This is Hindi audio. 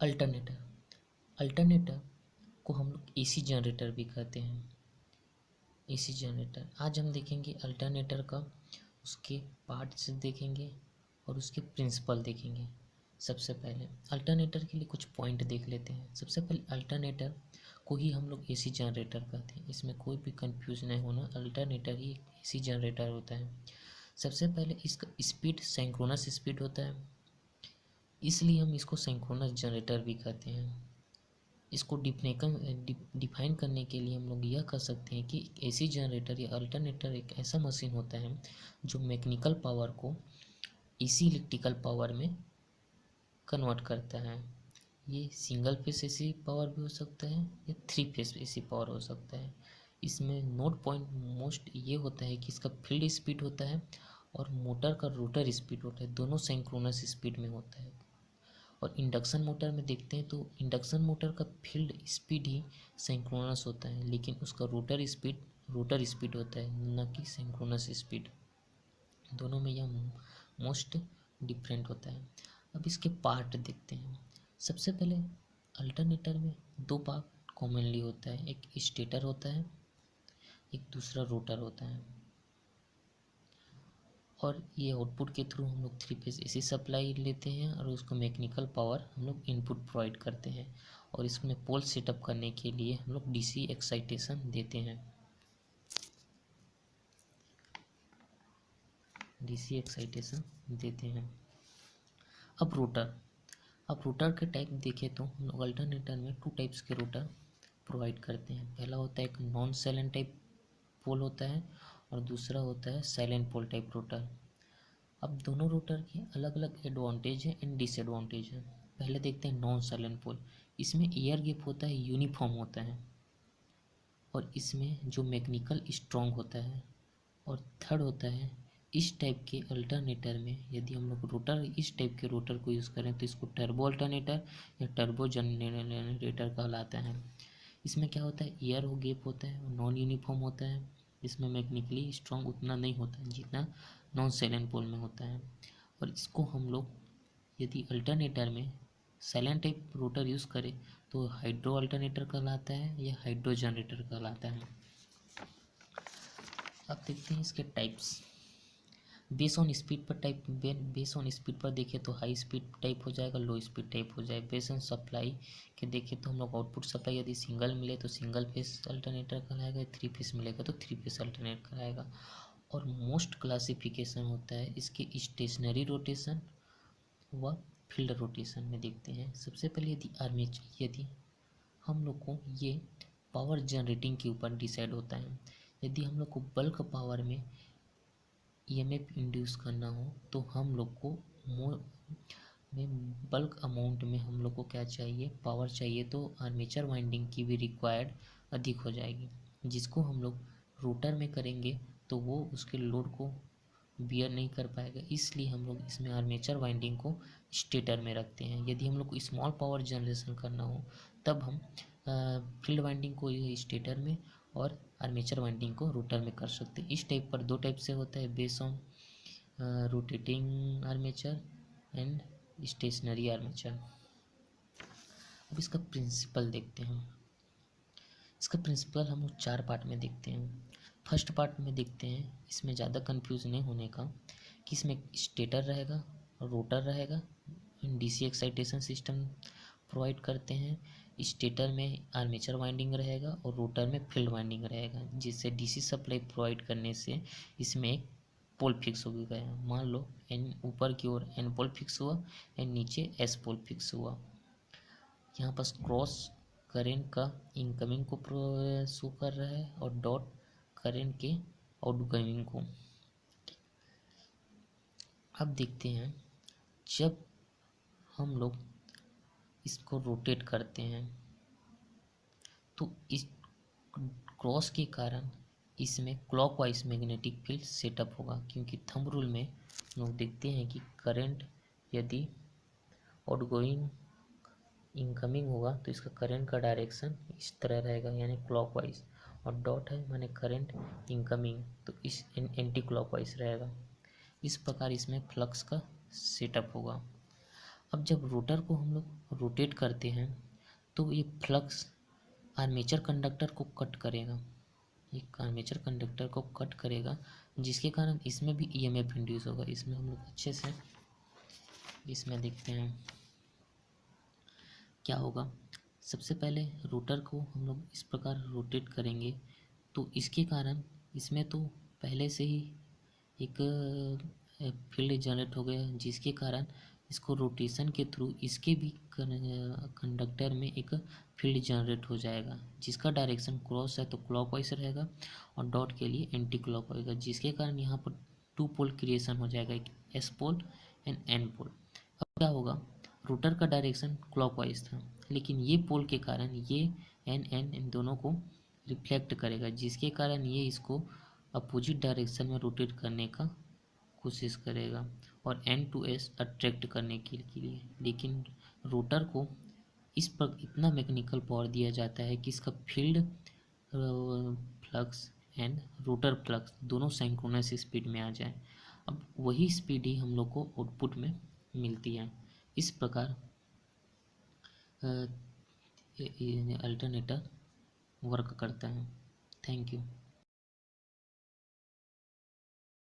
अल्टरनेटर। अल्टरनेटर को हम लोग एसी जनरेटर भी कहते हैं। एसी जनरेटर आज हम देखेंगे अल्टरनेटर का, उसके पार्ट्स देखेंगे और उसके प्रिंसिपल देखेंगे। सबसे पहले अल्टरनेटर के लिए कुछ पॉइंट देख लेते हैं। सबसे पहले अल्टरनेटर को ही हम लोग एसी जनरेटर कहते हैं, इसमें कोई भी कंफ्यूज नहीं होना, अल्टरनेटर ही एसी जनरेटर होता है। सबसे पहले इसका स्पीड सिंक्रोनस स्पीड होता है, इसलिए हम इसको सिंक्रोनस जनरेटर भी कहते हैं। इसको डिफाइन करने के लिए हम लोग यह कह सकते हैं कि एसी जनरेटर या अल्टरनेटर एक ऐसा मशीन होता है जो मैकेनिकल पावर को एसी इलेक्ट्रिकल पावर में कन्वर्ट करता है। ये सिंगल फेस एसी पावर भी हो सकता है या 3 फेस एसी पावर हो सकता है। इसमें नोट पॉइंट मोस्ट ये होता है कि इसका फील्ड स्पीड होता है और मोटर का रोटर स्पीड होता है, दोनों सिंक्रोनस स्पीड में होता है। और इंडक्शन मोटर में देखते हैं तो इंडक्शन मोटर का फील्ड स्पीड ही सिंक्रोनस होता है, लेकिन उसका रोटर स्पीड होता है, न कि सिंक्रोनस स्पीड। दोनों में यह मोस्ट डिफरेंट होता है। अब इसके पार्ट देखते हैं। सबसे पहले अल्टरनेटर में दो पार्ट कॉमनली होता है, एक स्टेटर होता है, एक दूसरा रोटर होता है। और ये आउटपुट के थ्रू हम लोग 3 फेज एसी सप्लाई लेते हैं और उसको मैकेनिकल पावर हम लोग इनपुट प्रोवाइड करते हैं। और इसमें पोल सेटअप करने के लिए हम लोग डीसी एक्साइटेशन देते हैं। डीसी एक्साइटेशन देते हैं। अब रोटर के टाइप देखें तो हम लोग अल्टरनेटर में 2 टाइप्स के रोटर प्रोवाइड करते हैं। पहला होता है एक नॉन साइलेंट टाइप पोल होता है और दूसरा होता है साइलेंट पोल टाइप रोटर। अब दोनों रोटर के अलग अलग एडवांटेज है एंड डिसएडवांटेज है। पहले देखते हैं नॉन साइलेंट पोल। इसमें एयर गैप होता है, यूनिफॉर्म होता है और इसमें जो मैकेनिकल स्ट्रॉन्ग होता है। और थर्ड होता है इस टाइप के अल्टरनेटर में यदि हम लोग इस टाइप के रोटर को यूज़ करें तो इसको टर्बो अल्टरनेटर या टर्बो जनरेटर कहलाता है। इसमें क्या होता है, एयर गैप होता है, नॉन यूनिफॉर्म होता है, इसमें मैकेनिकली स्ट्रॉन्ग उतना नहीं होता है जितना नॉन साइलेंट पोल में होता है। और इसको हम लोग यदि अल्टरनेटर में साइलेंट टाइप रोटर यूज़ करें तो हाइड्रो अल्टरनेटर कहलाता है या हाइड्रो जनरेटर कहलाता है। अब देखते हैं इसके टाइप्स। बेस ऑन स्पीड पर देखें तो हाई स्पीड टाइप हो जाएगा, लो स्पीड टाइप हो जाएगा। बेस ऑन सप्लाई के देखें तो हम लोग आउटपुट सप्लाई यदि सिंगल मिले तो सिंगल फेस अल्टरनेटर कहलाएगा, 3 फेस मिलेगा तो 3 फेस अल्टरनेटर कहलाएगा। और मोस्ट क्लासिफिकेशन होता है इसके स्टेशनरी रोटेशन व फील्ड रोटेशन में देखते हैं। सबसे पहले यदि हम लोग को ये पावर जनरेटिंग के ऊपर डिसाइड होता है। यदि हम लोग को बल्क पावर में ईएमएफ इंड्यूस करना हो तो हम लोग को बल्क अमाउंट में हम लोग को क्या चाहिए, पावर चाहिए, तो आर्मेचर वाइंडिंग की भी रिक्वायर्ड अधिक हो जाएगी, जिसको हम लोग रोटर में करेंगे तो वो उसके लोड को बियर नहीं कर पाएगा। इसलिए हम लोग इसमें आर्मेचर वाइंडिंग को स्टेटर में रखते हैं। यदि हम लोग को स्मॉल पावर जनरेशन करना हो तब हम फील्ड वाइंडिंग को स्टेटर में और आर्मेचर वाइंडिंग को रोटर में कर सकते हैं। इस टाइप पर 2 टाइप से होता है, base on rotating armature and stationary armature. अब इसका प्रिंसिपल देखते हैं। इसका प्रिंसिपल हम लोग 4 पार्ट में देखते हैं। फर्स्ट पार्ट में देखते हैं, इसमें ज़्यादा कंफ्यूज नहीं होने का, कि इसमें स्टेटर रहेगा और रोटर रहेगा, डीसी एक्साइटेशन सिस्टम प्रोवाइड करते हैं। स्टेटर में आर्मेचर वाइंडिंग रहेगा और रोटर में फील्ड वाइंडिंग रहेगा, जिससे डीसी सप्लाई प्रोवाइड करने से इसमें एक पोल फिक्स हो गया। मान लो एन ऊपर की ओर एन पोल फिक्स हुआ एंड नीचे एस पोल फिक्स हुआ। यहाँ पर क्रॉस करेंट का इनकमिंग को शो कर रहा है और डॉट करेंट के आउटगोइंग को। अब देखते हैं जब हम लोग इसको रोटेट करते हैं तो इस क्रॉस के कारण इसमें क्लॉकवाइज मैग्नेटिक फील्ड सेटअप होगा, क्योंकि थंब रूल में लोग देखते हैं कि करंट यदि आउटगोइंग इनकमिंग होगा तो इसका करंट का डायरेक्शन इस तरह रहेगा, यानी क्लॉकवाइज, और डॉट है माने करंट इनकमिंग तो इस एंटी क्लॉकवाइज रहेगा। इस प्रकार इसमें फ्लक्स का सेटअप होगा। अब जब रोटर को हम लोग रोटेट करते हैं तो ये फ्लक्स आर्मेचर कंडक्टर को कट करेगा, एक आर्मेचर कंडक्टर को कट करेगा, जिसके कारण इसमें भी ईएमएफ इंड्यूस होगा। इसमें हम लोग अच्छे से इसमें देखते हैं क्या होगा। सबसे पहले रोटर को हम लोग इस प्रकार रोटेट करेंगे तो इसके कारण इसमें तो पहले से ही एक फील्ड जनरेट हो गया, जिसके कारण इसको रोटेशन के थ्रू इसके भी कंडक्टर में एक फील्ड जनरेट हो जाएगा, जिसका डायरेक्शन क्रॉस है तो क्लॉकवाइज रहेगा और डॉट के लिए एंटी क्लॉकवाइज होगा, जिसके कारण यहाँ पर 2 पोल क्रिएशन हो जाएगा, एक S pole and N pole. अब क्या होगा, रोटर का डायरेक्शन क्लॉकवाइज था, लेकिन ये पोल के कारण ये एन एन इन दोनों को रिफ्लेक्ट करेगा, जिसके कारण ये इसको अपोजिट डायरेक्शन में रोटेट करने का कोशिश करेगा और एन टू एस अट्रैक्ट करने के लिए। लेकिन रोटर को इस पर इतना मैकेनिकल पावर दिया जाता है कि इसका field flux and rotor flux दोनों सिंक्रोनस स्पीड में आ जाए। अब वही स्पीड ही हम लोग को आउटपुट में मिलती है। इस प्रकार अल्टरनेटर वर्क करता है। Thank you.